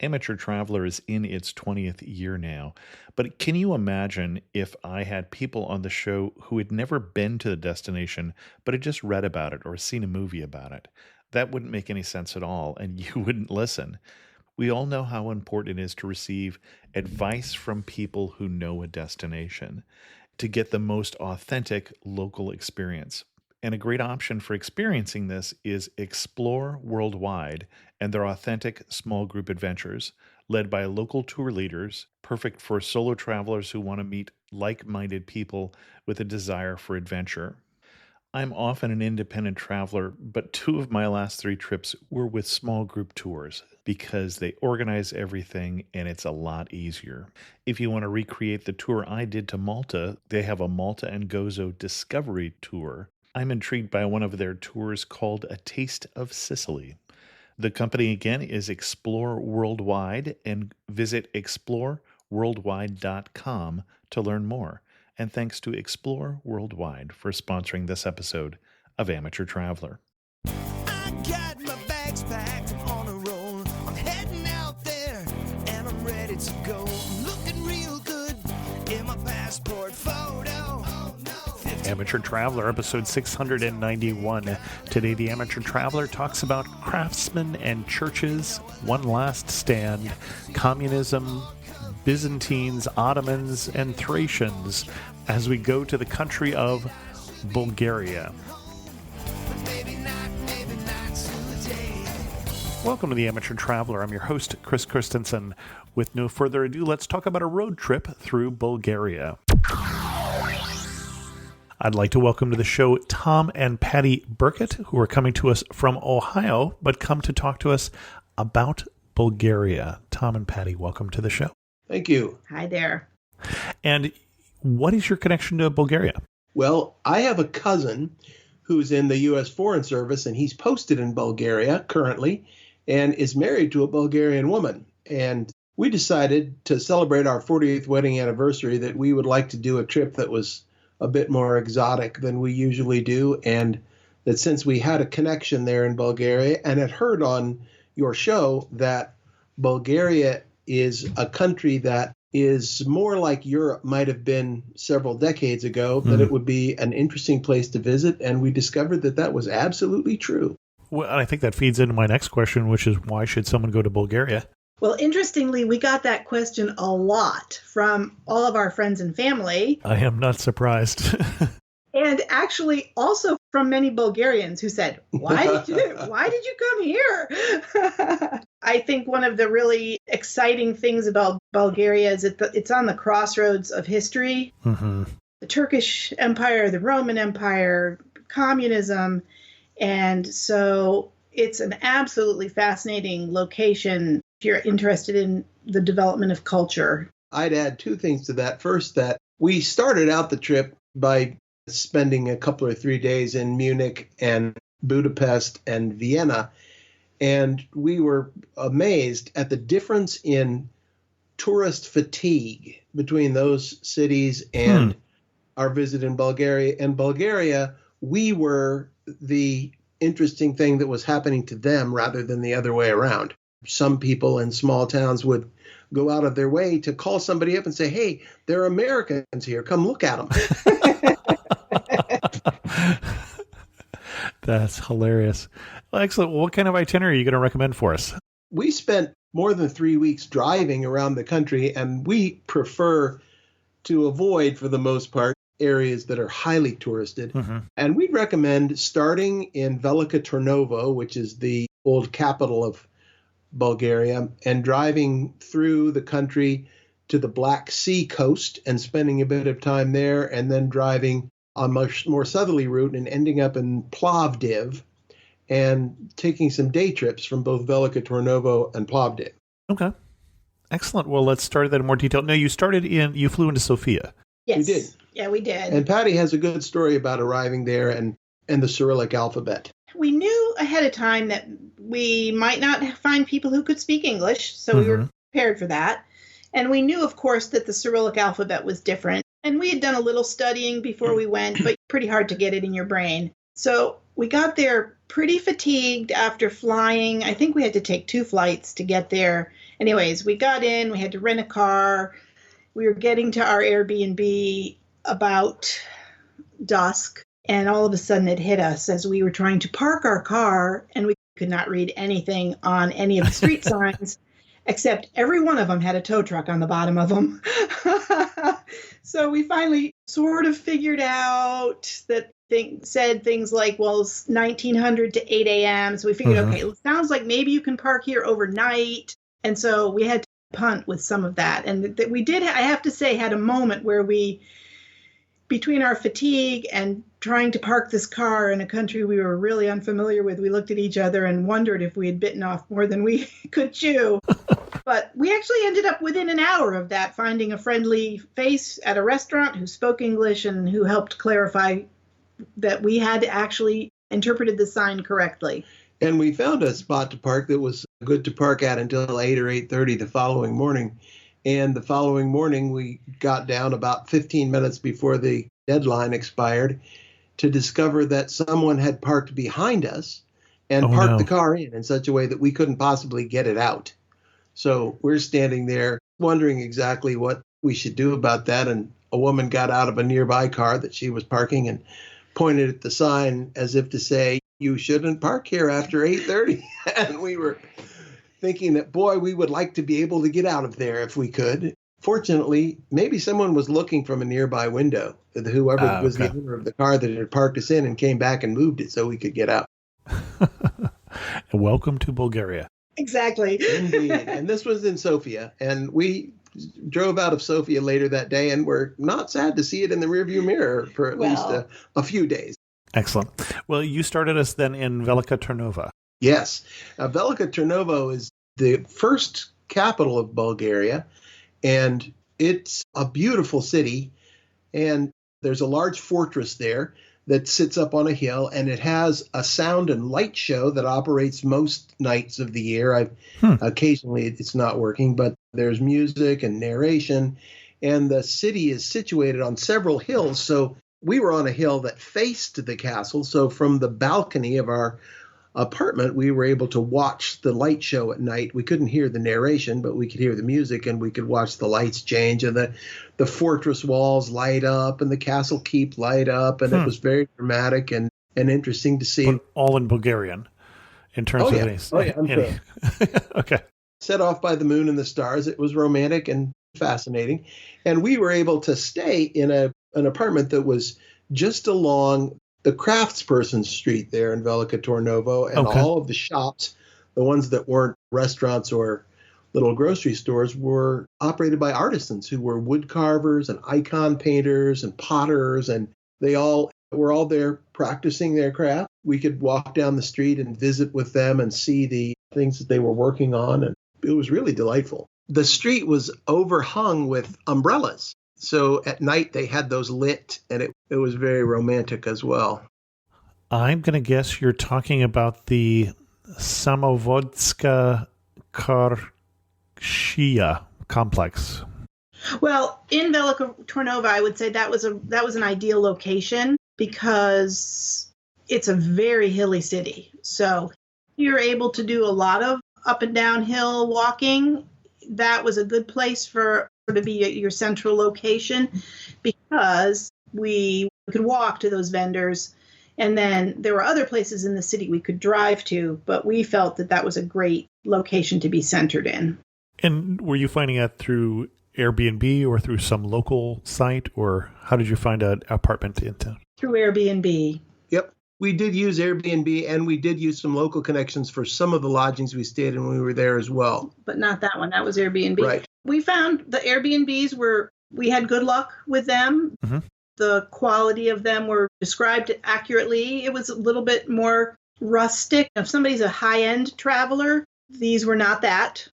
Amateur Traveler is in its 20th year now, but can you imagine if I had people on the show who had never been to the destination, but had just read about it or seen a movie about it? That wouldn't make any sense at all, and you wouldn't listen. We all know how important it is to receive advice from people who know a destination to get the most authentic local experience. And a great option for experiencing this is Explore Worldwide and their authentic small group adventures, led by local tour leaders, perfect for solo travelers who want to meet like minded people with a desire for adventure. I'm often an independent traveler, but two of my last three trips were with small group tours because they organize everything and it's a lot easier. If you want to recreate the tour I did to Malta, they have a Malta and Gozo Discovery Tour. I'm intrigued by one of their tours called A Taste of Sicily. The company again is Explore Worldwide, and visit exploreworldwide.com to learn more. And thanks to Explore Worldwide for sponsoring this episode of Amateur Traveler. I got my bags packed, I'm on a roll. I'm heading out there and I'm ready to go. Looking real good in my passport photo. Amateur Traveler, episode 691. Today, the Amateur Traveler talks about craftsmen and churches, one last stand, communism, Byzantines, Ottomans, and Thracians as we go to the country of Bulgaria. Welcome to the Amateur Traveler. I'm your host, Chris Christensen. With no further ado, let's talk about a road trip through Bulgaria. I'd like to welcome to the show Tom and Patty Burkett, who are coming to us from Ohio, but come to talk to us about Bulgaria. Tom and Patty, welcome to the show. Thank you. Hi there. And what is your connection to Bulgaria? Well, I have a cousin who's in the U.S. Foreign Service, and he's posted in Bulgaria currently and is married to a Bulgarian woman. And we decided to celebrate our 40th wedding anniversary that we would like to do a trip that was a bit more exotic than we usually do, and that since we had a connection there in Bulgaria and had heard on your show that Bulgaria is a country that is more like Europe might have been several decades ago, that it would be an interesting place to visit, and we discovered that that was absolutely true. Well, I think that feeds into my next question, which is why should someone go to Bulgaria? Well, interestingly, we got that question a lot from all of our friends and family. I am not surprised. And actually also from many Bulgarians who said, why did you come here? I think one of the really exciting things about Bulgaria is that it's on the crossroads of history. Mm-hmm. The Turkish Empire, the Roman Empire, communism. And so it's an absolutely fascinating location if you're interested in the development of culture. I'd add two things to that. First, that we started out the trip by spending a couple or 3 days in Munich and Budapest and Vienna, and we were amazed at the difference in tourist fatigue between those cities and our visit in Bulgaria. In Bulgaria, we were the interesting thing that was happening to them rather than the other way around. Some people in small towns would go out of their way to call somebody up and say, hey, there are Americans here. Come look at them. That's hilarious. Well, excellent. Well, what kind of itinerary are you going to recommend for us? We spent more than 3 weeks driving around the country, and we prefer to avoid, for the most part, areas that are highly touristed. Mm-hmm. And we'd recommend starting in Velika Tarnovo, which is the old capital of Bulgaria, and driving through the country to the Black Sea coast and spending a bit of time there, and then driving a much more southerly route and ending up in Plovdiv and taking some day trips from both Velika Tarnovo and Plovdiv. Okay. Excellent. Well, let's start that in more detail. Now, you flew into Sofia. Yes. We did. Yeah, we did. And Patty has a good story about arriving there and the Cyrillic alphabet. We knew ahead of time that we might not find people who could speak English, so we were prepared for that. And we knew, of course, that the Cyrillic alphabet was different. And we had done a little studying before we went, but pretty hard to get it in your brain. So we got there pretty fatigued after flying. I think we had to take 2 flights to get there. Anyways, we got in, we had to rent a car. We were getting to our Airbnb about dusk, and all of a sudden it hit us as we were trying to park our car, and we could not read anything on any of the street signs, except every one of them had a tow truck on the bottom of them. So we finally sort of figured out that said things like, well, it's 1900 to 8 a.m. So we figured, okay, it sounds like maybe you can park here overnight. And so we had to punt with some of that. And that we did, I have to say, had a moment where we, between our fatigue and trying to park this car in a country we were really unfamiliar with, we looked at each other and wondered if we had bitten off more than we could chew. But we actually ended up within an hour of that finding a friendly face at a restaurant who spoke English and who helped clarify that we had actually interpreted the sign correctly. And we found a spot to park that was good to park at until 8 or 8:30 the following morning. And the following morning, we got down about 15 minutes before the deadline expired to discover that someone had parked behind us and parked the car in such a way that we couldn't possibly get it out. So we're standing there wondering exactly what we should do about that. And a woman got out of a nearby car that she was parking and pointed at the sign as if to say, you shouldn't park here after 8:30. And we were thinking that, boy, we would like to be able to get out of there if we could. Fortunately, maybe someone was looking from a nearby window, whoever was the owner of the car that had parked us in, and came back and moved it so we could get out. Welcome to Bulgaria. Exactly. Indeed. And this was in Sofia. And we drove out of Sofia later that day, and we're not sad to see it in the rearview mirror for at least a few days. Excellent. Well, you started us then in Velika Turnova. Yes. Velika Turnova is the first capital of Bulgaria, and it's a beautiful city. And there's a large fortress there that sits up on a hill, and it has a sound and light show that operates most nights of the year. Occasionally it's not working, but there's music and narration, and the city is situated on several hills. So we were on a hill that faced the castle. So from the balcony of our apartment, we were able to watch the light show at night. We couldn't hear the narration, but we could hear the music, and we could watch the lights change, and the fortress walls light up and the castle keep light up. And it was very dramatic and interesting to see. But all in Bulgarian in terms of these. Oh, yeah. I'm sure. Okay. Set off by the moon and the stars. It was romantic and fascinating. And we were able to stay in an apartment that was just along the craftsperson street there in Velika Turnova, and all of the shops, the ones that weren't restaurants or little grocery stores, were operated by artisans who were wood carvers and icon painters and potters, and they all were all there practicing their craft. We could walk down the street and visit with them and see the things that they were working on, and it was really delightful. The street was overhung with umbrellas. So at night they had those lit, and it was very romantic as well. I'm going to guess you're talking about the Samovodska Karshia complex. Well, in Velika Turnova, I would say that was an ideal location because it's a very hilly city. So you're able to do a lot of up and down hill walking. That was a good place to be your central location because we could walk to those vendors, and then there were other places in the city we could drive to, but we felt that was a great location to be centered in. And were you finding that through Airbnb or through some local site, or how did you find an apartment in town? Through Airbnb. Yep. We did use Airbnb, and we did use some local connections for some of the lodgings we stayed in when we were there as well. But not that one. That was Airbnb. Right. We found the Airbnbs we had good luck with them. Mm-hmm. The quality of them were described accurately. It was a little bit more rustic. If somebody's a high-end traveler, these were not that.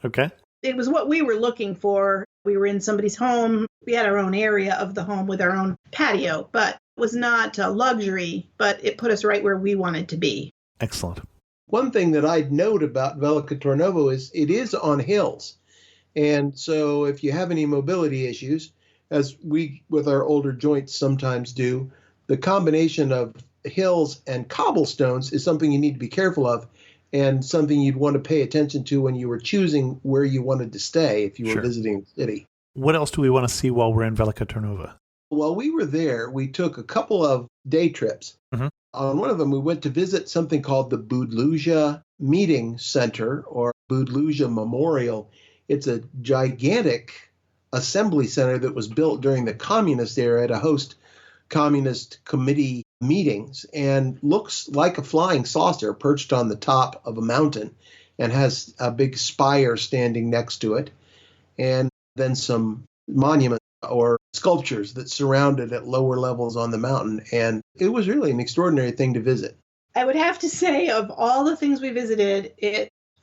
Okay. It was what we were looking for. We were in somebody's home. We had our own area of the home with our own patio, but it was not a luxury, but it put us right where we wanted to be. Excellent. One thing that I'd note about Velika Turnova is it is on hills. And so if you have any mobility issues, as we with our older joints sometimes do, the combination of hills and cobblestones is something you need to be careful of. and something you'd want to pay attention to when you were choosing where you wanted to stay if you were Sure. visiting the city. What else do we want to see while we're in Velika Turnova? While we were there, we took a couple of day trips. Mhm. On one of them, we went to visit something called the Budluja Meeting Center or Budluja Memorial. It's a gigantic assembly center that was built during the communist era to host communist committee meetings and looks like a flying saucer perched on the top of a mountain and has a big spire standing next to it, and then some monuments or sculptures that surround it at lower levels on the mountain. And it was really an extraordinary thing to visit. I would have to say, of all the things we visited,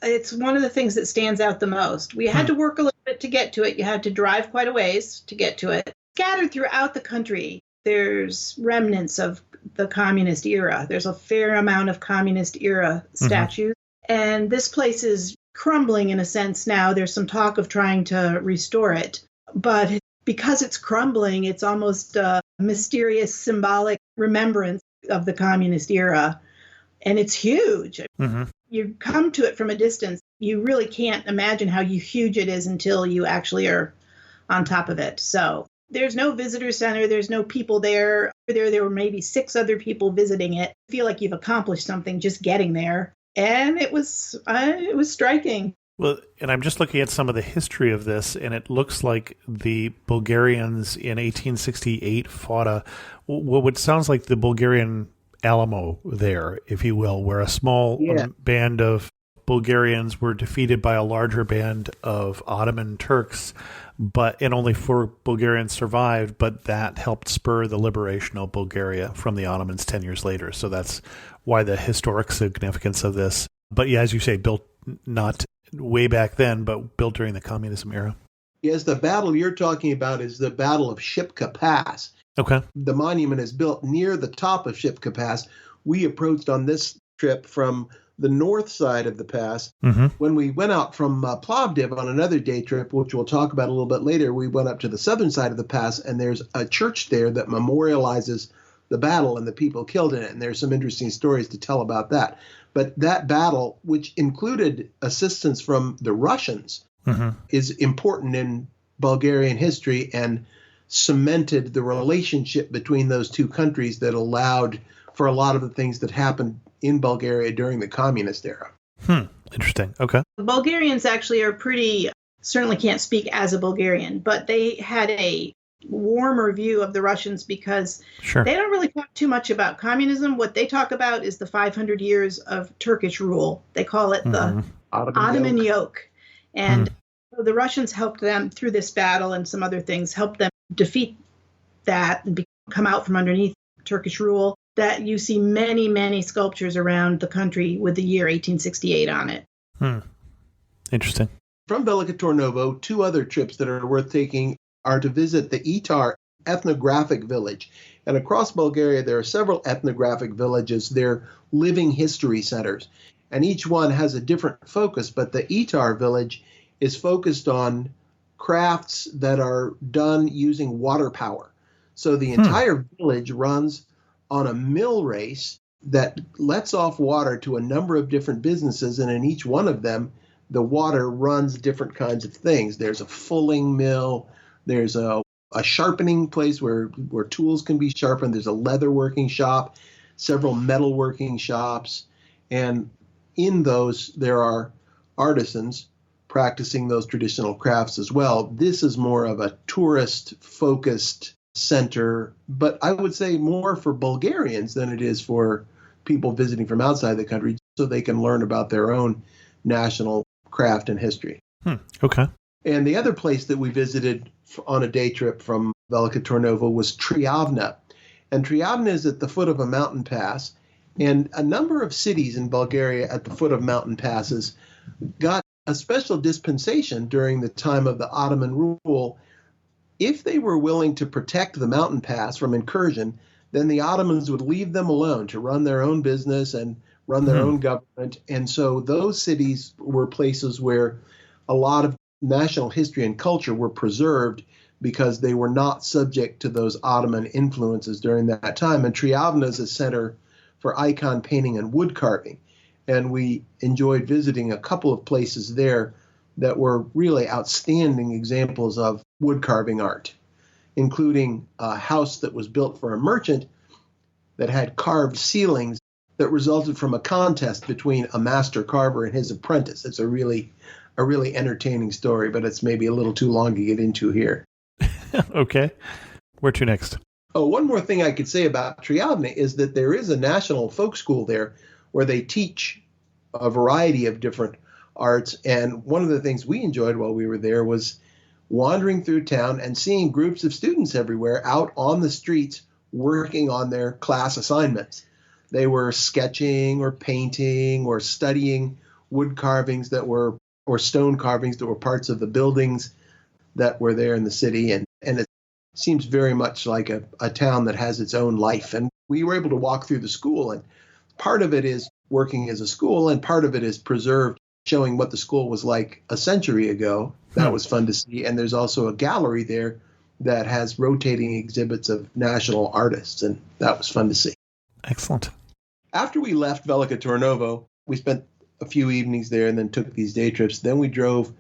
it's one of the things that stands out the most. We had to work a little bit to get to it. You had to drive quite a ways to get to it. Scattered throughout the country, there's remnants of the communist era. There's a fair amount of communist era statues. And this place is crumbling in a sense now. There's some talk of trying to restore it. But because it's crumbling, it's almost a mysterious, symbolic remembrance of the communist era. And it's huge. You come to it from a distance. You really can't imagine how huge it is until you actually are on top of it. So there's no visitor center. There's no people there. There were maybe 6 other people visiting it. I feel like you've accomplished something just getting there. And it was striking. Well, and I'm just looking at some of the history of this, and it looks like the Bulgarians in 1868 fought what sounds like the Bulgarian Alamo there, if you will, where a small band of Bulgarians were defeated by a larger band of Ottoman Turks, and only 4 Bulgarians survived, but that helped spur the liberation of Bulgaria from the Ottomans 10 years later. So that's why the historic significance of this. But yeah, as you say, built not way back then, but built during the communism era. Yes, the battle you're talking about is the Battle of Shipka Pass. Okay. The monument is built near the top of Shipka Pass. We approached on this trip from the north side of the pass. When we went out from Plovdiv on another day trip, which we'll talk about a little bit later, we went up to the southern side of the pass, and there's a church there that memorializes the battle and the people killed in it. And there's some interesting stories to tell about that. But that battle, which included assistance from the Russians, is important in Bulgarian history and cemented the relationship between those two countries that allowed for a lot of the things that happened in Bulgaria during the communist era. Interesting. Okay. The Bulgarians actually are certainly can't speak as a Bulgarian, but they had a warmer view of the Russians because they don't really talk too much about communism. What they talk about is the 500 years of Turkish rule. They call it the Ottoman yoke. And the Russians helped them through this battle and some other things, helped them defeat that and come out from underneath Turkish rule. That you see many, many sculptures around the country with the year 1868 on it. Interesting. From Velika Turnova, 2 other trips that are worth taking are to visit the Itar ethnographic village. And across Bulgaria, there are several ethnographic villages. They're living history centers. And each one has a different focus, but the Itar village is focused on crafts that are done using water power. So the entire village runs on a mill race that lets off water to a number of different businesses, and in each one of them, the water runs different kinds of things. There's a fulling mill, there's a sharpening place where tools can be sharpened, there's a leather working shop, several metal working shops, and in those there are artisans practicing those traditional crafts as well. This is more of a tourist-focused center, but I would say more for Bulgarians than it is for people visiting from outside the country, so they can learn about their own national craft and history. Okay. And the other place that we visited on a day trip from Velika Turnova was Triavna. And Triavna is at the foot of a mountain pass, and a number of cities in Bulgaria at the foot of mountain passes got a special dispensation during the time of the Ottoman rule. If they were willing to protect the mountain pass from incursion, then the Ottomans would leave them alone to run their own business and run their own government. And so those cities were places where a lot of national history and culture were preserved because they were not subject to those Ottoman influences during that time. And Triavna is a center for icon painting and wood carving. And we enjoyed visiting a couple of places there that were really outstanding examples of wood carving art, including a house that was built for a merchant that had carved ceilings that resulted from a contest between a master carver and his apprentice. It's a really entertaining story, but it's maybe a little too long to get into here. Okay. Where to next? Oh, one more thing I could say about Triadne is that there is a national folk school there where they teach a variety of different arts. And one of the things we enjoyed while we were there was wandering through town and seeing groups of students everywhere out on the streets working on their class assignments. They were sketching or painting or studying wood carvings or stone carvings that were parts of the buildings that were there in the city. And it seems very much like a town that has its own life. And we were able to walk through the school, and part of it is working as a school, and part of it is preserved, showing what the school was like a century ago. That was fun to see. And there's also a gallery there that has rotating exhibits of national artists, and that was fun to see. Excellent. After we left Velika Tarnovo, we spent a few evenings there and then took these day trips. Then we drove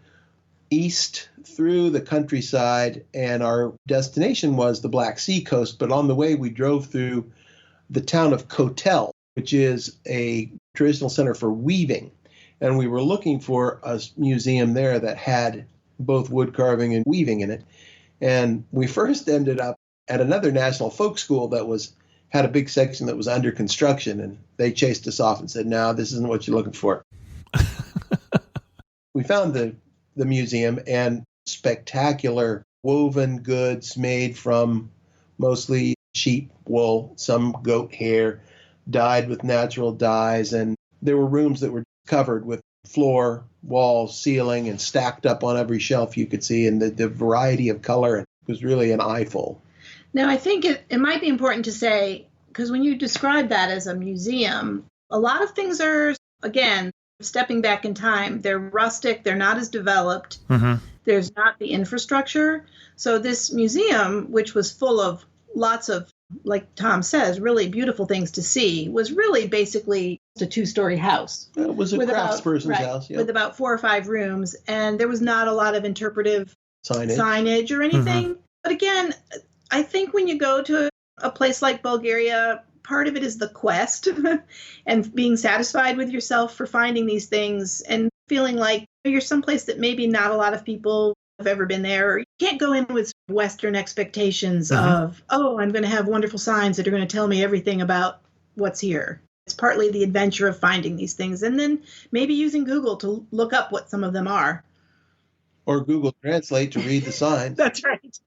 east through the countryside, and our destination was the Black Sea coast. But on the way, we drove through the town of Kotel, which is a traditional center for weaving. And we were looking for a museum there that had both wood carving and weaving in it. And we first ended up at another national folk school that had a big section that was under construction. And they chased us off and said, no, this isn't what you're looking for. We found the museum, and spectacular woven goods made from mostly sheep wool, some goat hair, dyed with natural dyes. And there were rooms that were covered with floor, wall, ceiling, and stacked up on every shelf you could see. And the variety of color was really an eyeful. Now, I think it might be important to say, because when you describe that as a museum, a lot of things are, again, stepping back in time. They're rustic. They're not as developed. Mm-hmm. There's not the infrastructure. So this museum, which was full of lots of, like Tom says, really beautiful things to see, was really basically a 2-story house. It was a craftsperson's house, yeah. With about 4 or 5 rooms. And there was not a lot of interpretive signage or anything. Mm-hmm. But again, I think when you go to a place like Bulgaria, part of it is the quest and being satisfied with yourself for finding these things and feeling like you're someplace that maybe not a lot of people have ever been there. Or you can't go in with Western expectations of, I'm going to have wonderful signs that are going to tell me everything about what's here. It's partly the adventure of finding these things and then maybe using Google to look up what some of them are. Or Google Translate to read the signs. That's right.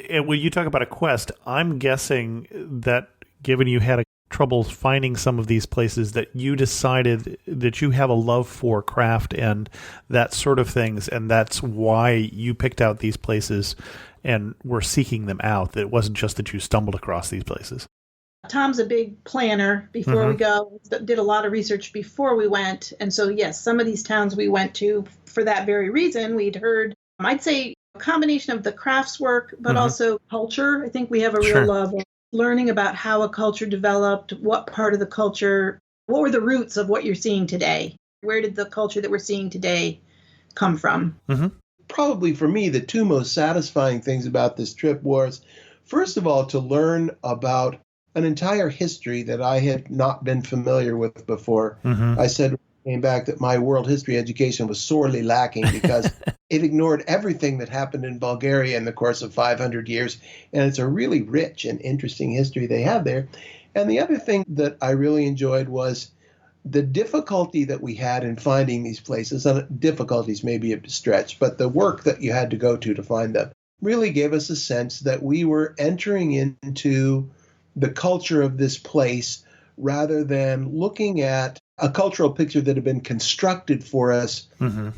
And when you talk about a quest, I'm guessing that given you had trouble finding some of these places, that you decided that you have a love for craft and that sort of things, and that's why you picked out these places and were seeking them out. That it wasn't just that you stumbled across these places. Tom's a big planner before we go, did a lot of research before we went. And so, yes, some of these towns we went to for that very reason. We'd heard, I'd say, a combination of the crafts work, but also culture. I think we have a real love of learning about how a culture developed, what part of the culture, what were the roots of what you're seeing today? Where did the culture that we're seeing today come from? Mm-hmm. Probably for me, the 2 most satisfying things about this trip was, first of all, to learn about an entire history that I had not been familiar with before. I said when I came back that my world history education was sorely lacking because it ignored everything that happened in Bulgaria in the course of 500 years. And it's a really rich and interesting history they have there. And the other thing that I really enjoyed was the difficulty that we had in finding these places. And difficulties may be a stretch, but the work that you had to go to find them really gave us a sense that we were entering into the culture of this place rather than looking at a cultural picture that had been constructed for us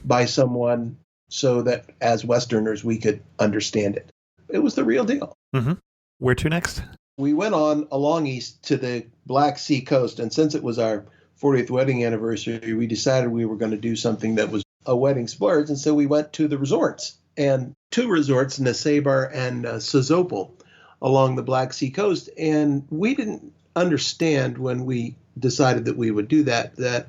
by someone so that as Westerners we could understand it. It was the real deal. Where to next? We went on along east to the Black Sea coast, and since it was our 40th wedding anniversary, we decided we were going to do something that was a wedding splurge, and so we went to the resorts. And 2 resorts, Nesebar and Sozopol, along the Black Sea coast. And we didn't understand when we decided that we would do that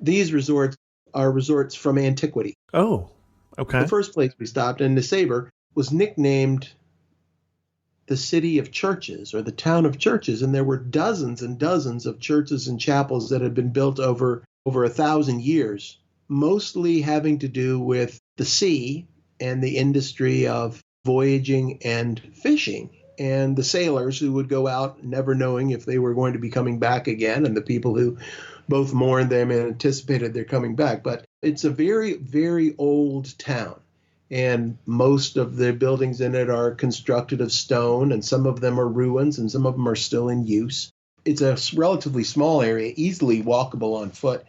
These resorts are resorts from antiquity. Oh, okay. The first place we stopped in Nesaber was nicknamed the city of churches or the town of churches. And there were dozens and dozens of churches and chapels that had been built over 1,000 years, mostly having to do with the sea and the industry of voyaging and fishing. And the sailors who would go out never knowing if they were going to be coming back again, and the people who both mourned them and anticipated their coming back. But it's a very, very old town. And most of the buildings in it are constructed of stone, and some of them are ruins, and some of them are still in use. It's a relatively small area, easily walkable on foot.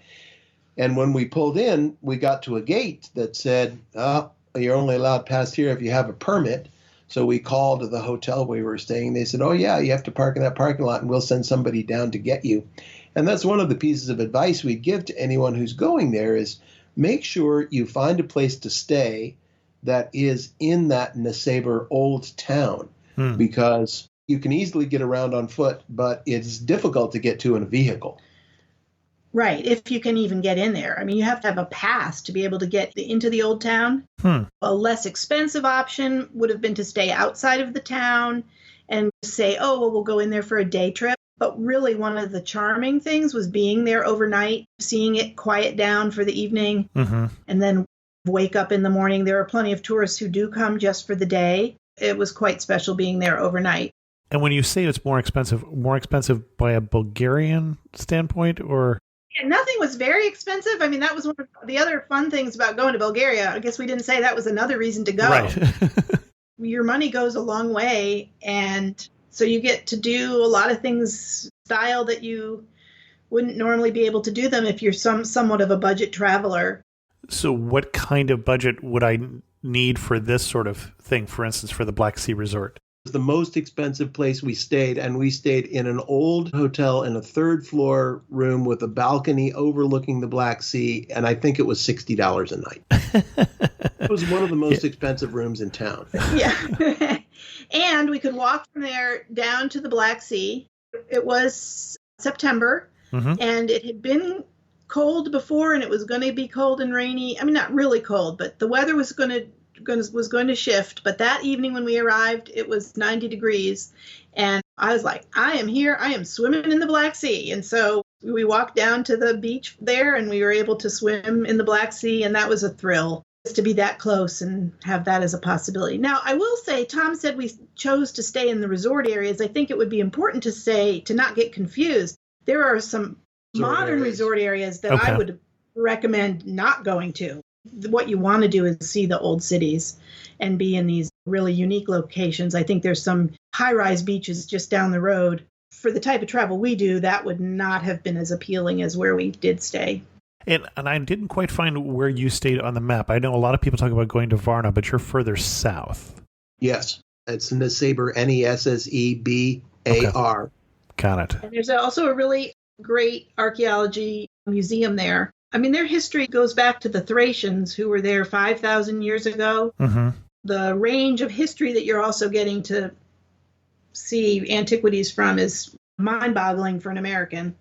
And when we pulled in, we got to a gate that said, oh, you're only allowed past here if you have a permit. So we called the hotel we were staying. They said, oh, yeah, you have to park in that parking lot, and we'll send somebody down to get you. And that's one of the pieces of advice we'd give to anyone who's going there is make sure you find a place to stay that is in that Nesaber old town, because you can easily get around on foot, but it's difficult to get to in a vehicle. Right, if you can even get in there. I mean, you have to have a pass to be able to get into the old town. A less expensive option would have been to stay outside of the town and say, oh, well, we'll go in there for a day trip. But really, one of the charming things was being there overnight, seeing it quiet down for the evening, and then wake up in the morning. There are plenty of tourists who do come just for the day. It was quite special being there overnight. And when you say it's more expensive by a Bulgarian standpoint, or? Yeah, nothing was very expensive. I mean, that was one of the other fun things about going to Bulgaria. I guess we didn't say that was another reason to go. Right. Your money goes a long way, and so you get to do a lot of things style that you wouldn't normally be able to do them if you're somewhat of a budget traveler. So what kind of budget would I need for this sort of thing, for instance, for the Black Sea Resort? It was the most expensive place we stayed, and we stayed in an old hotel in a third-floor room with a balcony overlooking the Black Sea, and I think it was $60 a night. It was one of the most expensive rooms in town. Yeah. And we could walk from there down to the Black Sea. It was September, and it had been cold before, and it was going to be cold and rainy. I mean, not really cold, but the weather was going to shift. But that evening when we arrived, it was 90 degrees, and I was like, I am here. I am swimming in the Black Sea. And so we walked down to the beach there, and we were able to swim in the Black Sea, and that was a thrill just to be that close and have that as a possibility. Now, I will say, Tom said we chose to stay in the resort areas. I think it would be important to say, to not get confused, there are some modern resort areas that I would recommend not going to. What you want to do is see the old cities and be in these really unique locations. I think there's some high-rise beaches just down the road. For the type of travel we do, that would not have been as appealing as where we did stay. And I didn't quite find where you stayed on the map. I know a lot of people talk about going to Varna, but you're further south. Yes, it's Nesaber, Nessebar. Okay. Got it. And there's also a really great archaeology museum there. I mean, their history goes back to the Thracians who were there 5,000 years ago. The range of history that you're also getting to see antiquities from is mind-boggling for an American.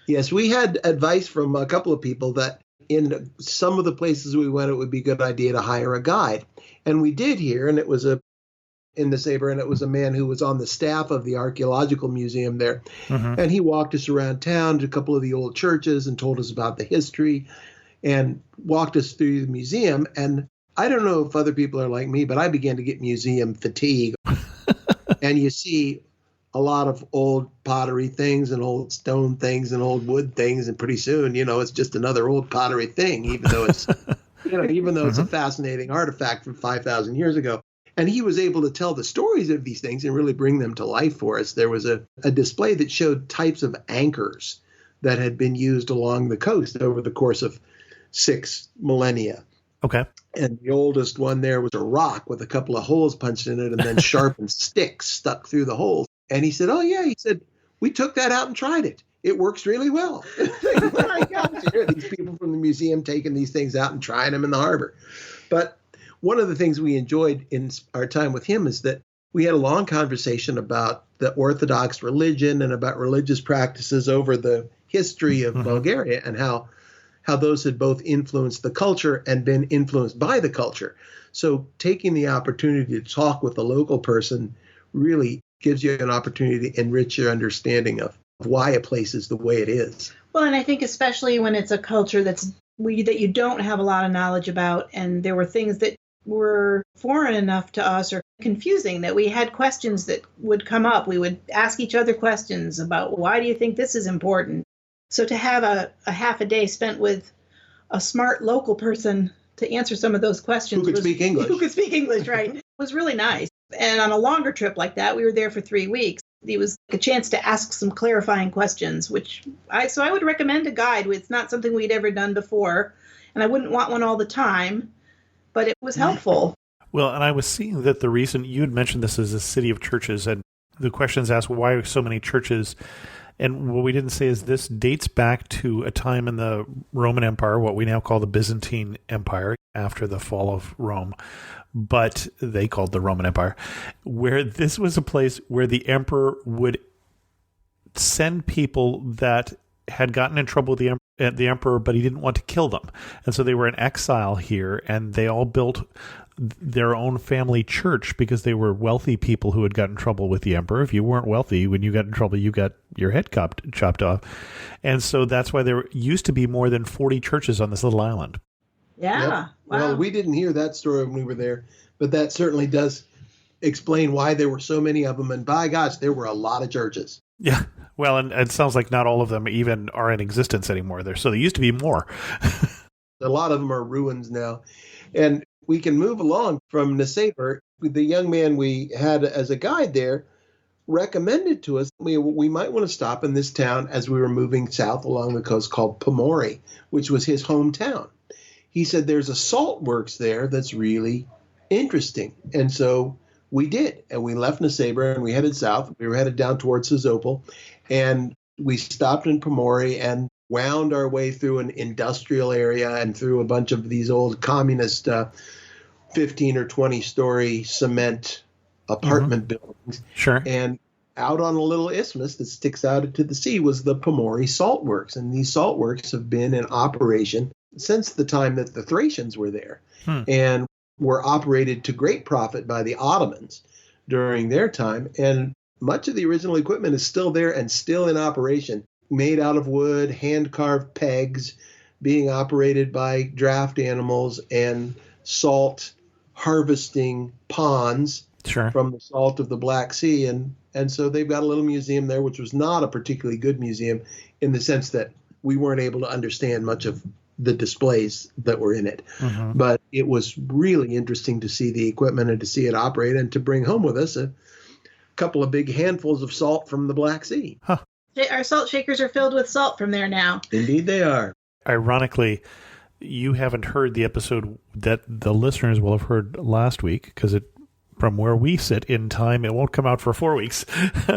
Yes, we had advice from a couple of people that in some of the places we went, it would be a good idea to hire a guide. And we did here, and it was in Nesaber, and it was a man who was on the staff of the archaeological museum there. And he walked us around town to a couple of the old churches and told us about the history and walked us through the museum. And I don't know if other people are like me, but I began to get museum fatigue. And you see a lot of old pottery things and old stone things and old wood things, and pretty soon, it's just another old pottery thing, even though it's it's a fascinating artifact from 5,000 years ago. And he was able to tell the stories of these things and really bring them to life for us. There was a display that showed types of anchors that had been used along the coast over the course of 6 millennia. Okay. And the oldest one there was a rock with a couple of holes punched in it and then sharpened sticks stuck through the holes. And he said, oh, yeah, we took that out and tried it. It works really well. When I got here, these people from the museum taking these things out and trying them in the harbor. But one of the things we enjoyed in our time with him is that we had a long conversation about the Orthodox religion and about religious practices over the history of Bulgaria, and how how those had both influenced the culture and been influenced by the culture. So taking the opportunity to talk with a local person really gives you an opportunity to enrich your understanding of why a place is the way it is. Well, and I think especially when it's a culture that you don't have a lot of knowledge about, and there were things that were foreign enough to us or confusing that we had questions that would come up. We would ask each other questions about, why do you think this is important? So to have a half a day spent with a smart local person to answer some of those questions. Who could speak English. Who could speak English, right? Was really nice. And on a longer trip like that, we were there for 3 weeks. It was a chance to ask some clarifying questions, so I would recommend a guide. It's not something we'd ever done before, and I wouldn't want one all the time, but it was helpful. Well, and I was seeing that the reason you had mentioned this is a city of churches, and the questions asked, why are so many churches? And what we didn't say is this dates back to a time in the Roman Empire, what we now call the Byzantine Empire, after the fall of Rome, but they called the Roman Empire, where this was a place where the emperor would send people that had gotten in trouble with the emperor, but he didn't want to kill them. And so they were in exile here, and they all built their own family church because they were wealthy people who had gotten in trouble with the emperor. If you weren't wealthy, when you got in trouble, you got your head chopped off. And so that's why there used to be more than 40 churches on this little island. Yeah. Yep. Wow. Well, we didn't hear that story when we were there, but that certainly does explain why there were so many of them. And by gosh, there were a lot of churches. Yeah. Well, and it sounds like not all of them even are in existence anymore there. So there used to be more. A lot of them are ruins now. And we can move along from Nsaber. The young man we had as a guide there recommended to us we might want to stop in this town as we were moving south along the coast called Pomori, which was his hometown. He said there's a salt works there that's really interesting. And so we did. And we left Nsaber and we headed south. We were headed down towards Sozopol. And we stopped in Pomori and wound our way through an industrial area and through a bunch of these old communist 15 or 20 story cement apartment buildings. Sure. And out on a little isthmus that sticks out into the sea was the Pomori Salt Works. And these salt works have been in operation since the time that the Thracians were there and were operated to great profit by the Ottomans during their time. And much of the original equipment is still there and still in operation, made out of wood, hand-carved pegs, being operated by draft animals and salt harvesting ponds from the salt of the Black Sea. And so they've got a little museum there, which was not a particularly good museum in the sense that we weren't able to understand much of the displays that were in it. But it was really interesting to see the equipment and to see it operate and to bring home with us a couple of big handfuls of salt from the Black Sea. Our salt shakers are filled with salt from there now. Indeed they are. Ironically, you haven't heard the episode that the listeners will have heard last week because from where we sit in time, it won't come out for 4 weeks.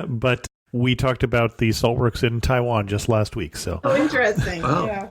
But we talked about the saltworks in Taiwan just last week. So interesting. Wow. Yeah.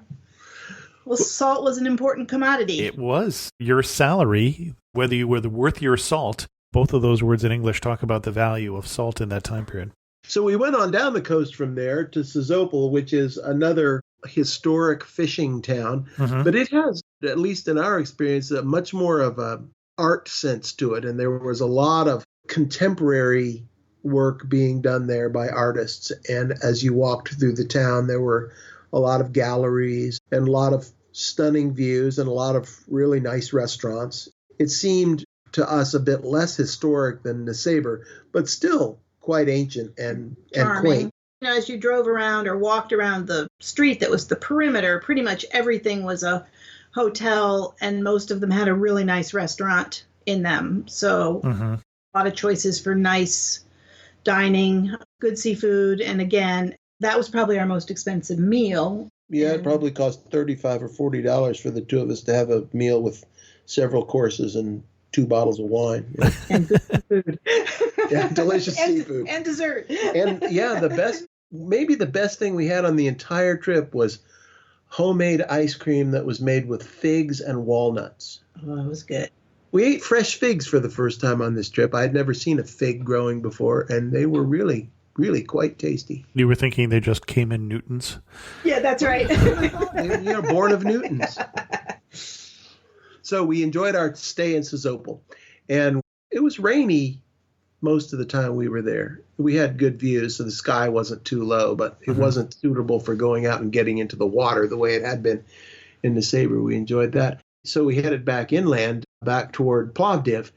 Well, salt was an important commodity. It was. Your salary, whether you were worth your salt, both of those words in English talk about the value of salt in that time period. So we went on down the coast from there to Sozopol, which is another historic fishing town. But it has, at least in our experience, much more of a art sense to it. And there was a lot of contemporary work being done there by artists. And as you walked through the town, there were a lot of galleries and a lot of stunning views and a lot of really nice restaurants. It seemed to us a bit less historic than Nsaber, but still quite ancient and quaint. You know, as you drove around or walked around the street that was the perimeter, pretty much everything was a hotel, and most of them had a really nice restaurant in them. So a lot of choices for nice dining, good seafood. And again, that was probably our most expensive meal. Yeah, it probably cost $35 or $40 for the two of us to have a meal with several courses and 2 bottles of wine. Yeah. And good food. Yeah, delicious seafood. And dessert. And yeah, maybe the best thing we had on the entire trip was homemade ice cream that was made with figs and walnuts. Oh, it was good. We ate fresh figs for the first time on this trip. I had never seen a fig growing before, and they were really really quite tasty. You were thinking they just came in Newtons? Yeah, that's right. Born of Newtons. So we enjoyed our stay in Sozopol, and it was rainy most of the time we were there. We had good views, so the sky wasn't too low, but it wasn't suitable for going out and getting into the water the way it had been in the Sabre. We enjoyed that. So we headed back inland, back toward Plovdiv,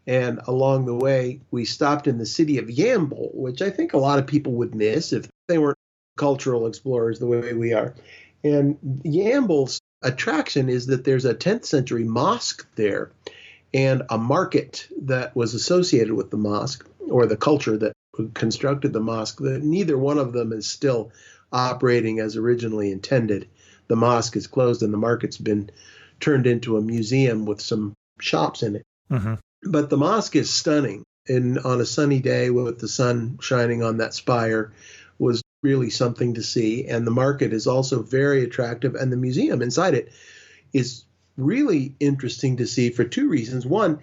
and along the way, we stopped in the city of Yambol, which I think a lot of people would miss if they weren't cultural explorers the way we are. And Yambol's attraction is that there's a 10th century mosque there and a market that was associated with the mosque, or the culture that constructed the mosque. Neither one of them is still operating as originally intended. The mosque is closed and the market's been turned into a museum with some shops in it. But the mosque is stunning. And on a sunny day with the sun shining on that spire was really something to see. And the market is also very attractive. And the museum inside it is really interesting to see for two reasons. One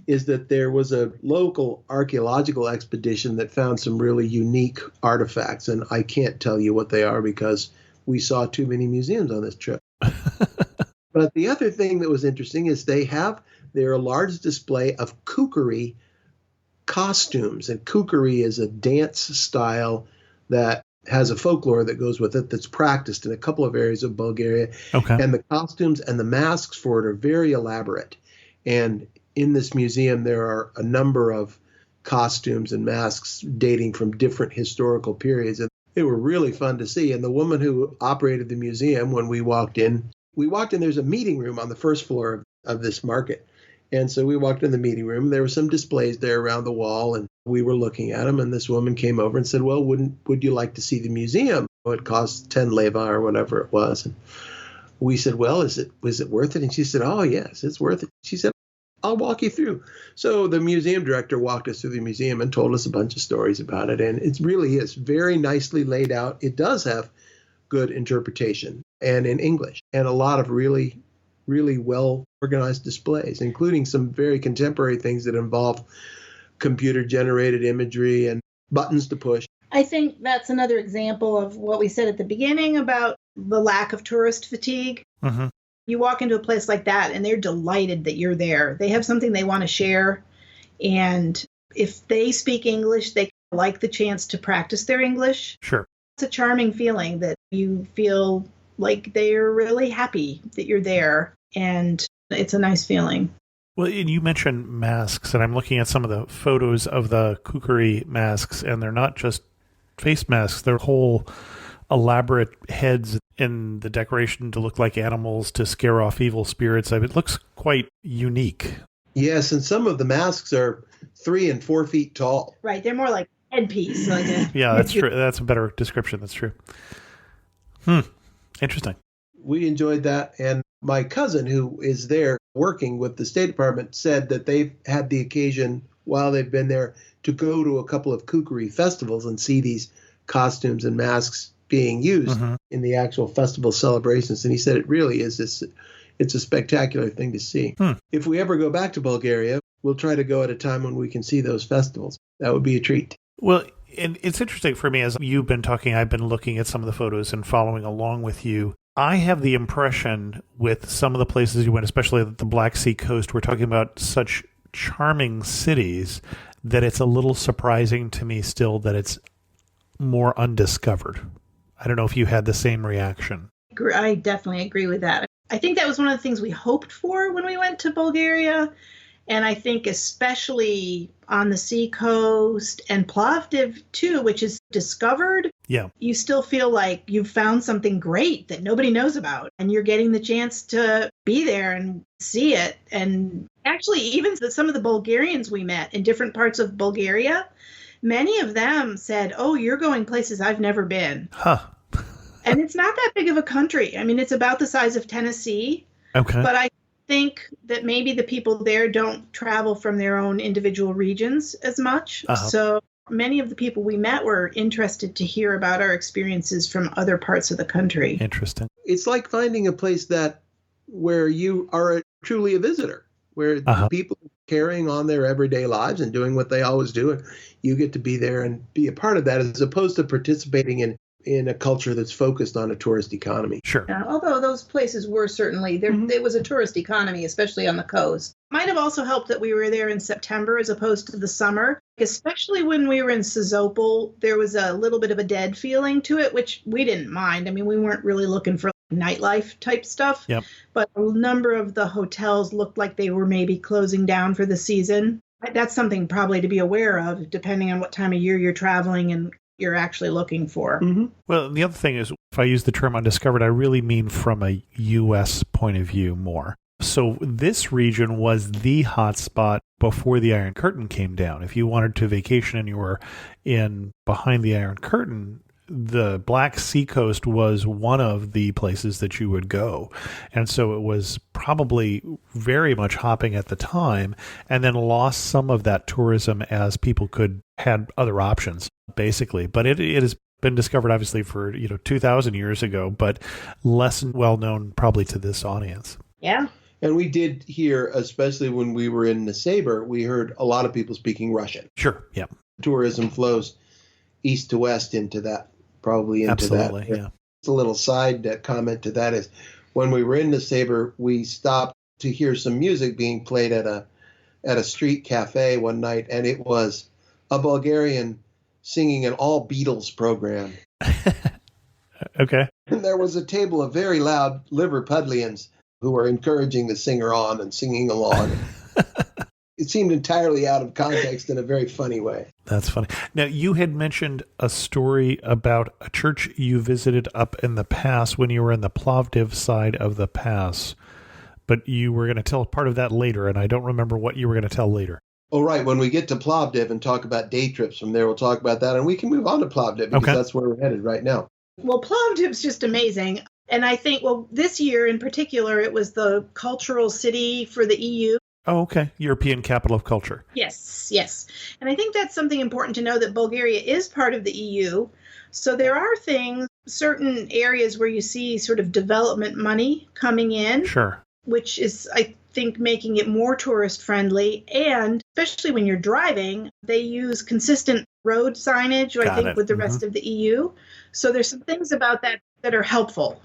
is that there was a local archaeological expedition that found some really unique artifacts. And I can't tell you what they are because we saw too many museums on this trip. But the other thing that was interesting is they have there a large display of kukri costumes. And kukri is a dance style that has a folklore that goes with it that's practiced in a couple of areas of Bulgaria. Okay. And the costumes and the masks for it are very elaborate. And in this museum, there are a number of costumes and masks dating from different historical periods. And they were really fun to see. And the woman who operated the museum, when we walked in, there's a meeting room on the first floor of this market. And so we walked in the meeting room. There were some displays there around the wall, and we were looking at them. And this woman came over and said, well, would you like to see the museum? It cost 10 leva or whatever it was. And we said, well, is it worth it? And she said, oh, yes, it's worth it. She said, I'll walk you through. So the museum director walked us through the museum and told us a bunch of stories about it. And it really is very nicely laid out. It does have good interpretation and in English, and a lot of really, really well organized displays, including some very contemporary things that involve computer generated imagery and buttons to push. I think that's another example of what we said at the beginning about the lack of tourist fatigue. You walk into a place like that and they're delighted that you're there. They have something they want to share. And if they speak English, they like the chance to practice their English. Sure. It's a charming feeling that you feel like they're really happy that you're there. And it's a nice feeling. Well, and you mentioned masks, and I'm looking at some of the photos of the kukri masks, and they're not just face masks. They're whole elaborate heads in the decoration to look like animals to scare off evil spirits. It looks quite unique. Yes, and some of the masks are 3 and 4 feet tall. Right. They're more like headpiece. Yeah, that's true. That's a better description. That's true. Interesting. We enjoyed that. And my cousin, who is there working with the State Department, said that they've had the occasion while they've been there to go to a couple of kukri festivals and see these costumes and masks being used in the actual festival celebrations. And he said it really is it's a spectacular thing to see. If we ever go back to Bulgaria, we'll try to go at a time when we can see those festivals. That would be a treat. Well, and it's interesting for me, as you've been talking, I've been looking at some of the photos and following along with you. I have the impression with some of the places you went, especially the Black Sea coast, we're talking about such charming cities that it's a little surprising to me still that it's more undiscovered. I don't know if you had the same reaction. I definitely agree with that. I think that was one of the things we hoped for when we went to Bulgaria. And I think especially on the sea coast and Plovdiv too, which is discovered, you still feel like you've found something great that nobody knows about. And you're getting the chance to be there and see it. And actually, even some of the Bulgarians we met in different parts of Bulgaria, many of them said, oh, you're going places I've never been. And it's not that big of a country. I mean, it's about the size of Tennessee. Okay. But I think that maybe the people there don't travel from their own individual regions as much. So many of the people we met were interested to hear about our experiences from other parts of the country. Interesting. It's like finding a place where you are truly a visitor, where people carrying on their everyday lives and doing what they always do. And you get to be there and be a part of that as opposed to participating in a culture that's focused on a tourist economy. Sure. Yeah, although those places were certainly, it was a tourist economy, especially on the coast. Might have also helped that we were there in September as opposed to the summer. Especially when we were in Sozopol, there was a little bit of a dead feeling to it, which we didn't mind. I mean, we weren't really looking for nightlife type stuff. Yep. But a number of the hotels looked like they were maybe closing down for the season. That's something probably to be aware of, depending on what time of year you're traveling and you're actually looking for. Mm-hmm. Well, the other thing is, if I use the term undiscovered, I really mean from a U.S. point of view more. So this region was the hot spot before the Iron Curtain came down. If you wanted to vacation and you were in behind the Iron Curtain, the Black Sea coast was one of the places that you would go. And so it was probably very much hopping at the time, and then lost some of that tourism as people had other options, basically. But it has been discovered, obviously, for 2,000 years ago, but less well known probably to this audience. Yeah. And we did hear, especially when we were in the Sabre, we heard a lot of people speaking Russian. Sure, yeah. Tourism flows east to west into that, probably into Absolutely, that. yeah. It's a little side comment to that is when we were in the Sabre, we stopped to hear some music being played at a street cafe one night, and it was a Bulgarian singing an all Beatles program. Okay. And there was a table of very loud Liverpudlians who were encouraging the singer on and singing along. It seemed entirely out of context in a very funny way. That's funny. Now, you had mentioned a story about a church you visited up in the pass when you were in the Plovdiv side of the pass, but you were going to tell part of that later, and I don't remember what you were going to tell later. Oh, right. When we get to Plovdiv and talk about day trips from there, we'll talk about that, and we can move on to Plovdiv because that's where we're headed right now. Well, Plovdiv's just amazing. And I think, this year in particular, it was the cultural city for the EU. Oh, okay. European Capital of Culture. Yes. And I think that's something important to know, that Bulgaria is part of the EU. So there are certain areas where you see sort of development money coming in. Sure. Which is, I think, making it more tourist friendly. And especially when you're driving, they use consistent road signage, with the rest of the EU. So there's some things about that are helpful,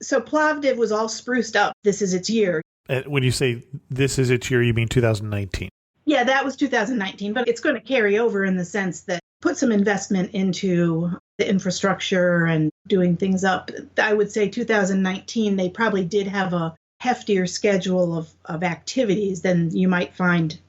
So Plovdiv was all spruced up. This is its year. When you say this is its year, you mean 2019? Yeah, that was 2019, but it's going to carry over in the sense that put some investment into the infrastructure and doing things up. I would say 2019, they probably did have a heftier schedule of activities than you might find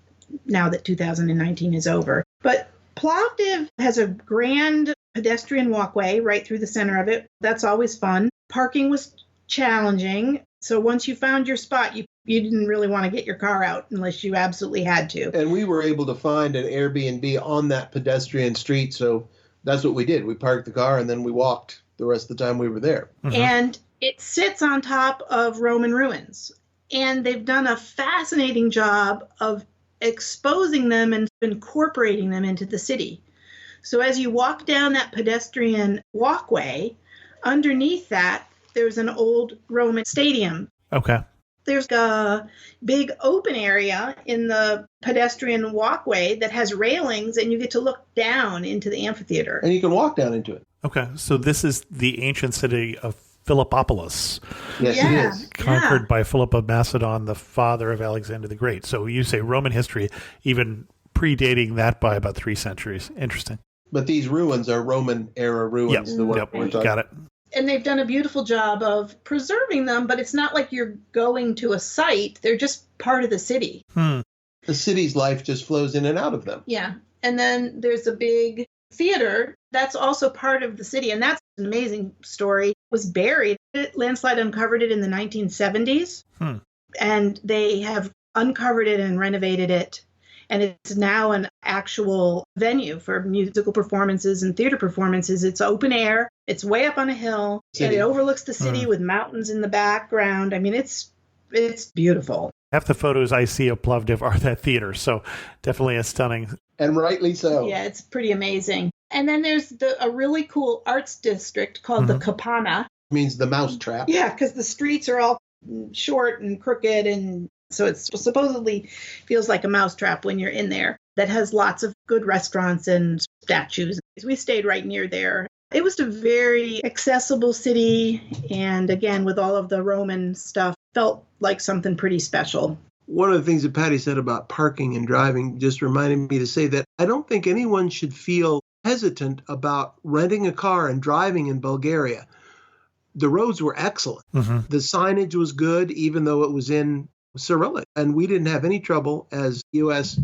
now that 2019 is over. But Plovdiv has a grand pedestrian walkway right through the center of it. That's always fun. Parking was challenging. So once you found your spot, you didn't really want to get your car out unless you absolutely had to. And we were able to find an Airbnb on that pedestrian street. So that's what we did. We parked the car and then we walked the rest of the time we were there. Mm-hmm. And it sits on top of Roman ruins. And they've done a fascinating job of exposing them and incorporating them into the city. So as you walk down that pedestrian walkway, underneath that, there's an old Roman stadium. Okay. There's a big open area in the pedestrian walkway that has railings, and you get to look down into the amphitheater. And you can walk down into it. Okay. So this is the ancient city of Philippopolis. Yes, it is. Conquered by Philip of Macedon, the father of Alexander the Great. So you say Roman history, even predating that by about 3 centuries. Interesting. But these ruins are Roman-era ruins. Yep. Got it. And they've done a beautiful job of preserving them, but it's not like you're going to a site. They're just part of the city. The city's life just flows in and out of them. Yeah. And then there's a big theater that's also part of the city. And that's an amazing story. It was buried. Landslide uncovered it in the 1970s. And they have uncovered it and renovated it. And it's now an actual venue for musical performances and theater performances. It's open air. It's way up on a hill. And it overlooks the city with mountains in the background. I mean, it's beautiful. Half the photos I see of Plovdiv are that theater. So definitely a stunning. And rightly so. Yeah, it's pretty amazing. And then there's a really cool arts district called the Kapana. Means the mousetrap. Yeah, because the streets are all short and crooked and So it supposedly feels like a mousetrap when you're in there, that has lots of good restaurants and statues. We stayed right near there. It was a very accessible city. And again, with all of the Roman stuff, felt like something pretty special. One of the things that Patty said about parking and driving just reminded me to say that I don't think anyone should feel hesitant about renting a car and driving in Bulgaria. The roads were excellent. Mm-hmm. The signage was good, even though it was in Cyrillic. And we didn't have any trouble as U.S.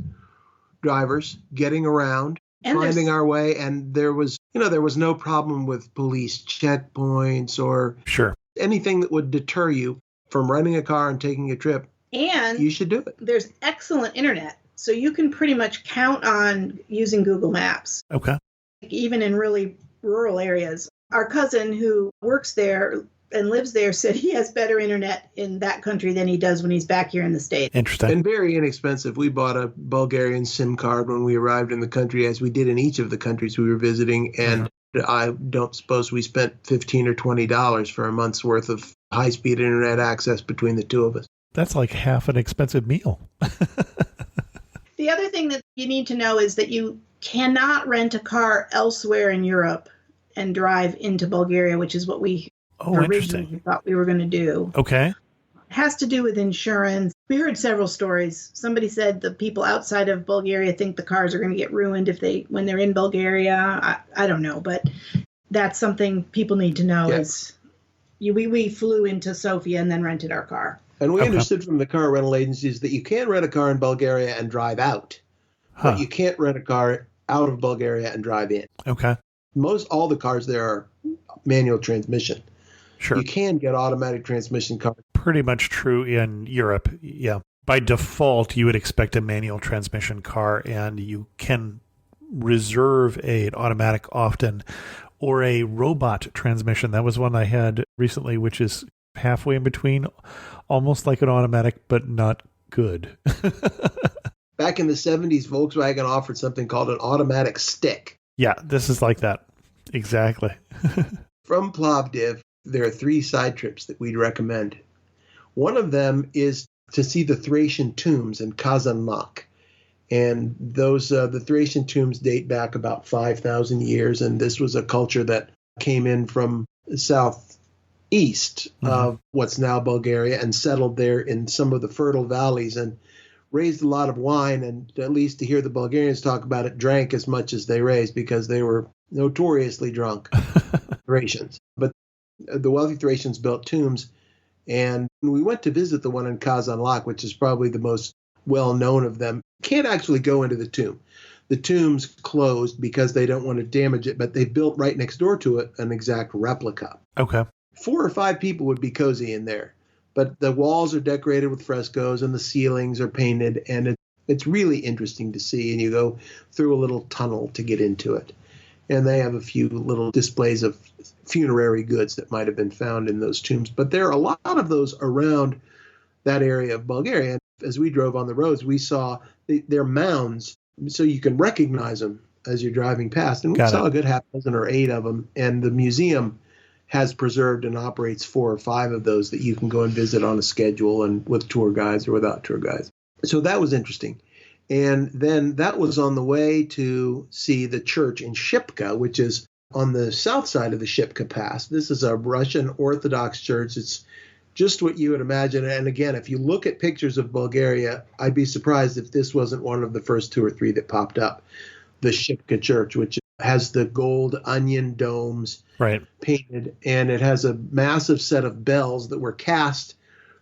drivers getting around, And finding our way. And there was no problem with police checkpoints or Sure. anything that would deter you from renting a car and taking a trip. And You should do it. there's excellent internet. So you can pretty much count on using Google Maps, Okay. even in really rural areas. Our cousin who works there and lives there said he has better internet in that country than he does when he's back here in the States. Interesting. And very inexpensive. We bought a Bulgarian SIM card when we arrived in the country, as we did in each of the countries we were visiting. And I don't suppose we spent $15 or $20 for a month's worth of high-speed internet access between the two of us. That's like half an expensive meal. The other thing that you need to know is that you cannot rent a car elsewhere in Europe and drive into Bulgaria, which is what we originally Interesting. thought we were going to do. Okay. It has to do with insurance. We heard several stories. Somebody said the people outside of Bulgaria think the cars are going to get ruined when they're in Bulgaria. I don't know, but that's something people need to know. Yes. We flew into Sofia and then rented our car. And we Okay. understood from the car rental agencies that you can rent a car in Bulgaria and drive out, Huh. but you can't rent a car out of Bulgaria and drive in. Okay. All the cars there are manual transmission. Sure. You can get automatic transmission cars. Pretty much true in Europe. Yeah. By default, you would expect a manual transmission car, and you can reserve an automatic often or a robot transmission. That was one I had recently, which is halfway in between, almost like an automatic, but not good. Back in the 70s, Volkswagen offered something called an automatic stick. Yeah, this is like that. Exactly. From Plovdiv, there are 3 side trips that we'd recommend. One of them is to see the Thracian tombs in Kazanlak. And the Thracian tombs date back about 5,000 years. And this was a culture that came in from southeast of what's now Bulgaria and settled there in some of the fertile valleys and raised a lot of wine. And at least to hear the Bulgarians talk about it, drank as much as they raised because they were notoriously drunk Thracians. But the wealthy Thracians built tombs. And we went to visit the one in Kazanlak, which is probably the most well-known of them. Can't actually go into the tomb. The tomb's closed because they don't want to damage it, but they built right next door to it an exact replica. Okay. 4 or 5 people would be cozy in there. But the walls are decorated with frescoes and the ceilings are painted, and it's really interesting to see. And you go through a little tunnel to get into it. And they have a few little displays of funerary goods that might have been found in those tombs. But there are a lot of those around that area of Bulgaria. And as we drove on the roads, we saw they're mounds, so you can recognize them as you're driving past. And we saw a good half dozen or 8 of them. And the museum has preserved and operates 4 or 5 of those that you can go and visit on a schedule and with tour guides or without tour guides. So that was interesting. And then that was on the way to see the church in Shipka, which is on the south side of the Shipka Pass. This is a Russian Orthodox church. It's just what you would imagine. And again, if you look at pictures of Bulgaria, I'd be surprised if this wasn't one of the first 2 or 3 that popped up. The Shipka Church, which has the gold onion domes painted, and it has a massive set of bells that were cast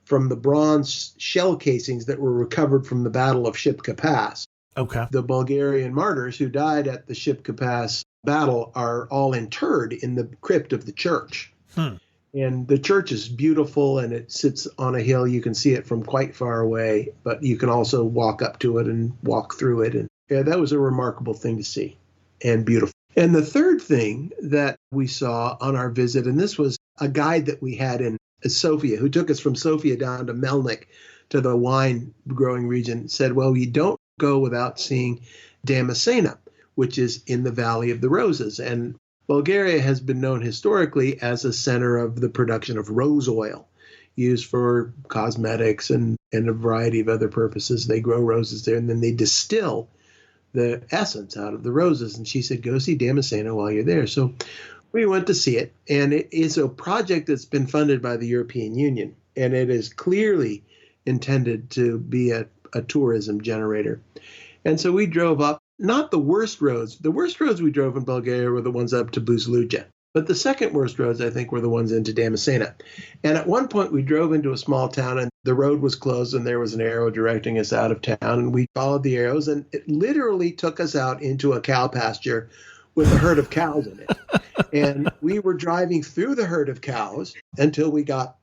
from the bronze shell casings that were recovered from the Battle of Shipka Pass. Okay. The Bulgarian martyrs who died at the Shipka Pass battle are all interred in the crypt of the church. And the church is beautiful, and it sits on a hill. You can see it from quite far away, but you can also walk up to it and walk through it. And yeah, that was a remarkable thing to see and beautiful. And the third thing that we saw on our visit, and this was a guide that we had in Sofia, who took us from Sofia down to Melnik to the wine growing region, said, well, you don't go without seeing Damascena, which is in the Valley of the Roses. And Bulgaria has been known historically as a center of the production of rose oil. used for cosmetics and a variety of other purposes. They grow roses there, and then they distill the essence out of the roses. And she said, go see Damasceno while you're there. So we went to see it, and it is a project that's been funded by the European Union, and it is clearly intended to be a tourism generator. And so we drove up, not the worst roads. The worst roads we drove in Bulgaria were the ones up to Buzluja. But the second worst roads, I think, were the ones into Damasceno. And at one point, we drove into a small town, and the road was closed, and there was an arrow directing us out of town. And we followed the arrows, and it literally took us out into a cow pasture with a herd of cows in it. And we were driving through the herd of cows until we got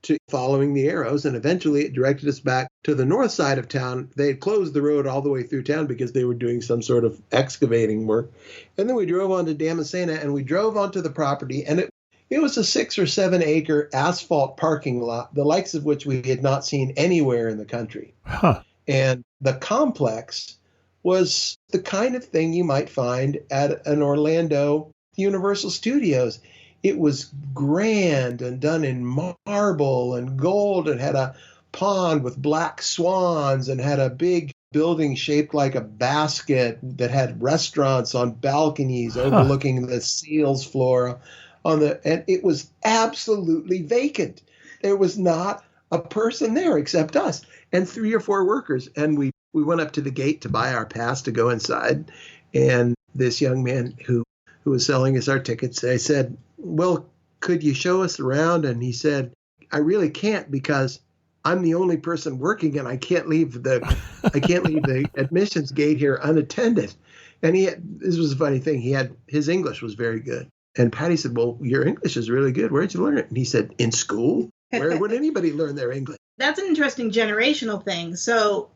to following the arrows, and eventually it directed us back to the north side of town. They had closed the road all the way through town because they were doing some sort of excavating work. And then we drove on to Damasceno, and we drove onto the property, and it was a 6 or 7 acre asphalt parking lot, the likes of which we had not seen anywhere in the country. Huh. And the complex was the kind of thing you might find at an Orlando Universal Studios. It was grand and done in marble and gold, and had a pond with black swans, and had a big building shaped like a basket that had restaurants on balconies overlooking the seals floor and it was absolutely vacant. There was not a person there except us and 3 or 4 workers. And we went up to the gate to buy our pass to go inside. And this young man who was selling us our tickets, I said, well, could you show us around? And he said, I really can't, because I'm the only person working, and I can't leave the admissions gate here unattended. And this was a funny thing. His English was very good. And Patty said, well, your English is really good. Where'd you learn it? And he said, in school. Where would anybody learn their English? That's an interesting generational thing. So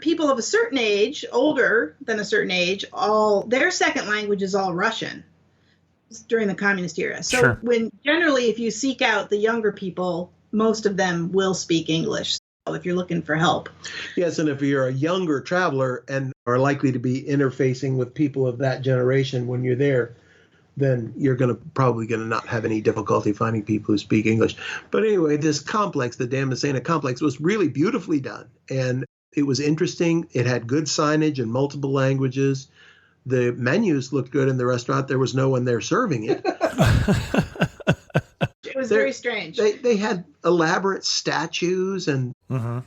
people of a certain age, older than a certain age, all their second language is all Russian during the communist era. So Sure. Generally, if you seek out the younger people, most of them will speak English if you're looking for help. Yes, and if you're a younger traveler and are likely to be interfacing with people of that generation when you're there, then you're probably going to not have any difficulty finding people who speak English. But anyway, this complex, the Damasceno complex, was really beautifully done. And it was interesting. It had good signage in multiple languages. The menus looked good in the restaurant. There was no one there serving it. It was very strange. They had elaborate statues and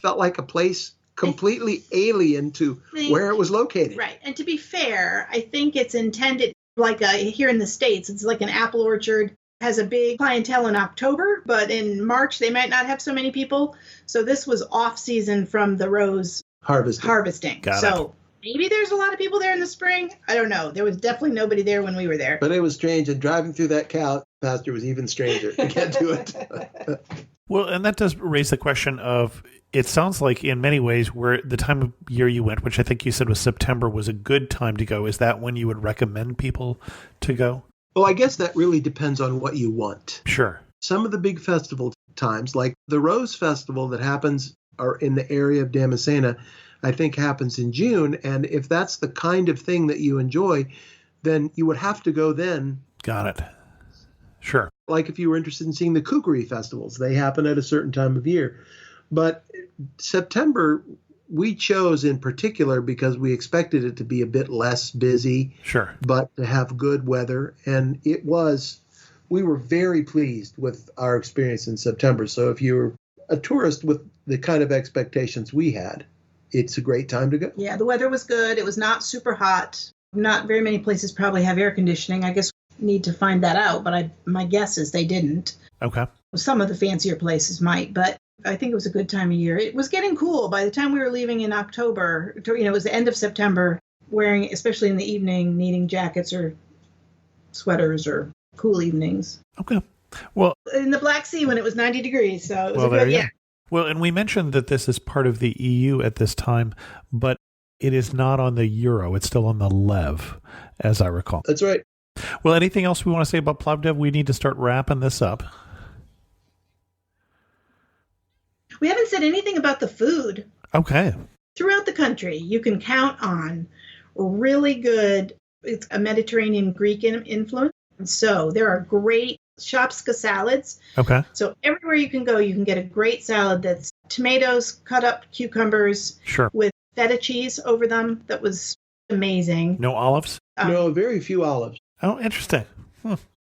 felt like a place completely alien to where it was located. Right. And to be fair, I think it's intended like here in the States, it's like an apple orchard, has a big clientele in October, but in March, they might not have so many people. So this was off season from the rose harvesting. Got so maybe there's a lot of people there in the spring. I don't know. There was definitely nobody there when we were there. But it was strange. And driving through that cow pasture was even stranger. You can't do it. Well, and that does raise the question of, it sounds like in many ways where the time of year you went, which I think you said was September, was a good time to go. Is that when you would recommend people to go? Well, I guess that really depends on what you want. Sure. Some of the big festival times, like the Rose Festival that happens are in the area of Damasceno, I think happens in June. And if that's the kind of thing that you enjoy, then you would have to go then. Got it. Sure. Like if you were interested in seeing the kukri festivals, they happen at a certain time of year. But September, we chose in particular because we expected it to be a bit less busy, Sure, but to have good weather. And we were very pleased with our experience in September. So if you're a tourist with the kind of expectations we had, it's a great time to go. Yeah, the weather was good. It was not super hot. Not very many places probably have air conditioning. I guess we need to find that out, but my guess is they didn't. Okay. Some of the fancier places might, but I think it was a good time of year. It was getting cool by the time we were leaving in October. It was the end of September, wearing, especially in the evening, needing jackets or sweaters or cool evenings. Okay. Well, in the Black Sea when it was 90 degrees. So it was there good, you go. Well, and we mentioned that this is part of the EU at this time, but it is not on the euro. It's still on the lev, as I recall. That's right. Well, anything else we want to say about Plovdiv? We need to start wrapping this up. We haven't said anything about the food. Okay. Throughout the country, you can count on really good, it's a Mediterranean Greek influence. So there are great Shopska salads. Okay. So everywhere you can go, you can get a great salad that's tomatoes, cut up cucumbers Sure. with feta cheese over them. That was amazing. No olives? No, very few olives. Oh, interesting.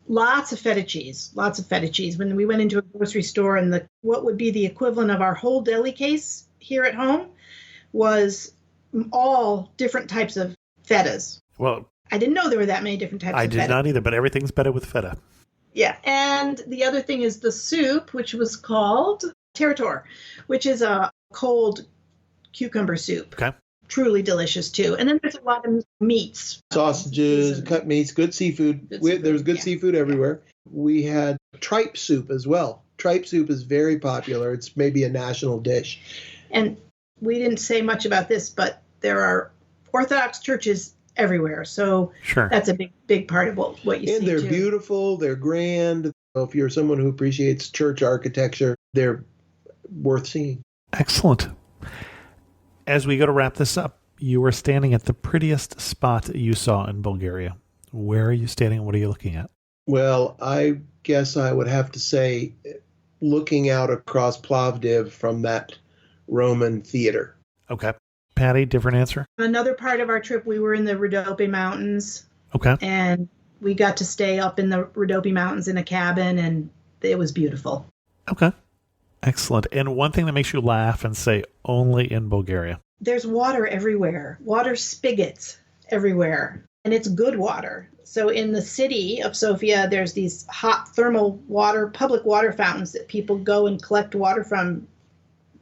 Lots of feta cheese. Lots of feta cheese. When we went into a grocery store, and what would be the equivalent of our whole deli case here at home was all different types of fetas. Well, I didn't know there were that many different types I of did feta. not either, but everything's better with feta. Yeah. And the other thing is the soup, which was called Territor, which is a cold cucumber soup. Okay. Truly delicious, too. And then there's a lot of meats. Sausages, cut meats, good seafood. There's good seafood everywhere. We had tripe soup as well. Tripe soup is very popular. It's maybe a national dish. And we didn't say much about this, but there are Orthodox churches everywhere. So Sure. that's a big part of what you see. And they're too. beautiful. They're grand. If you're someone who appreciates church architecture, they're worth seeing. Excellent. As we go to wrap this up, you are standing at the prettiest spot you saw in Bulgaria. Where are you standing and what are you looking at? Well, I guess I would have to say looking out across Plovdiv from that Roman theater. Okay. Patty, different answer? Another part of our trip, we were in the Rhodope Mountains, Okay. and we got to stay up in the Rhodope Mountains in a cabin, and it was beautiful. Okay. Excellent. And one thing that makes you laugh and say only in Bulgaria. There's water everywhere, water spigots everywhere, and it's good water. So in the city of Sofia, there's these hot thermal water, public water fountains that people go and collect water from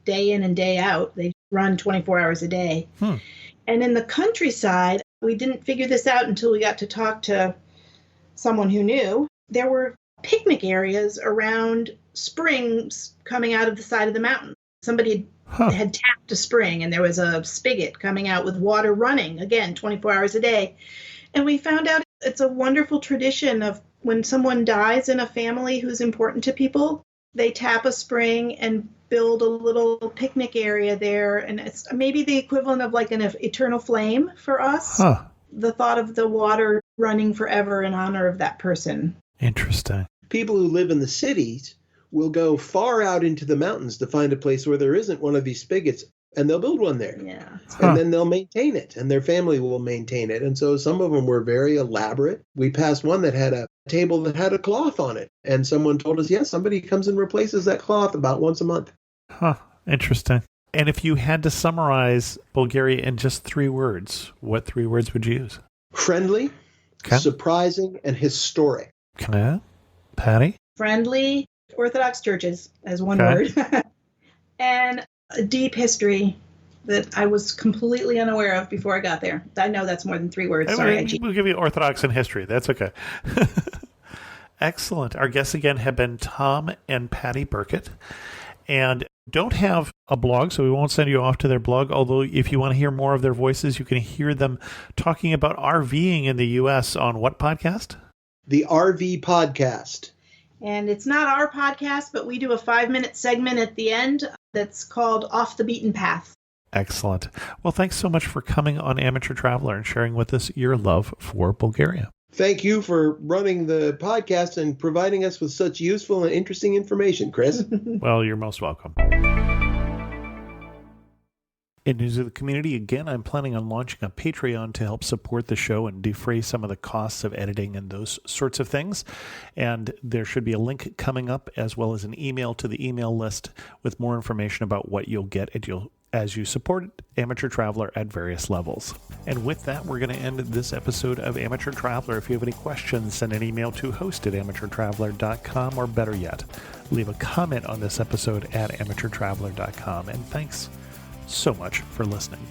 day in and day out. They run 24 hours a day. And in the countryside, we didn't figure this out until we got to talk to someone who knew. There were picnic areas around springs coming out of the side of the mountain. Somebody had tapped a spring, and there was a spigot coming out with water running, again, 24 hours a day. And we found out it's a wonderful tradition of when someone dies in a family who's important to people, they tap a spring and build a little picnic area there. And it's maybe the equivalent of like an eternal flame for us. The thought of the water running forever in honor of that person. Interesting. People who live in the cities will go far out into the mountains to find a place where there isn't one of these spigots, and they'll build one there. Yeah. And then they'll maintain it, and their family will maintain it. And so some of them were very elaborate. We passed one that had a table that had a cloth on it, and someone told us, yes, somebody comes and replaces that cloth about once a month. Interesting. And if you had to summarize Bulgaria in just 3 words, what 3 words would you use? Friendly, surprising, and historic. Okay. Patty? Friendly, Orthodox churches as one word. And a deep history that I was completely unaware of before I got there. I know that's more than 3 words. Sorry, We'll give you Orthodox and history. That's okay. Excellent. Our guests again have been Tom and Patty Burkett, and don't have a blog, so we won't send you off to their blog, although if you want to hear more of their voices, you can hear them talking about RVing in the U.S. on what podcast? The RV Podcast. And it's not our podcast, but we do a 5-minute segment at the end that's called Off the Beaten Path. Excellent. Well, thanks so much for coming on Amateur Traveler and sharing with us your love for Bulgaria. Thank you for running the podcast and providing us with such useful and interesting information, Chris. Well, you're most welcome. In news of the community, again, I'm planning on launching a Patreon to help support the show and defray some of the costs of editing and those sorts of things. And there should be a link coming up, as well as an email to the email list with more information about what you'll get as you support Amateur Traveler at various levels. And with that, we're going to end this episode of Amateur Traveler. If you have any questions, send an email to host@amateurtraveler.com, or better yet, leave a comment on this episode at amateurtraveler.com. And thanks so much for listening.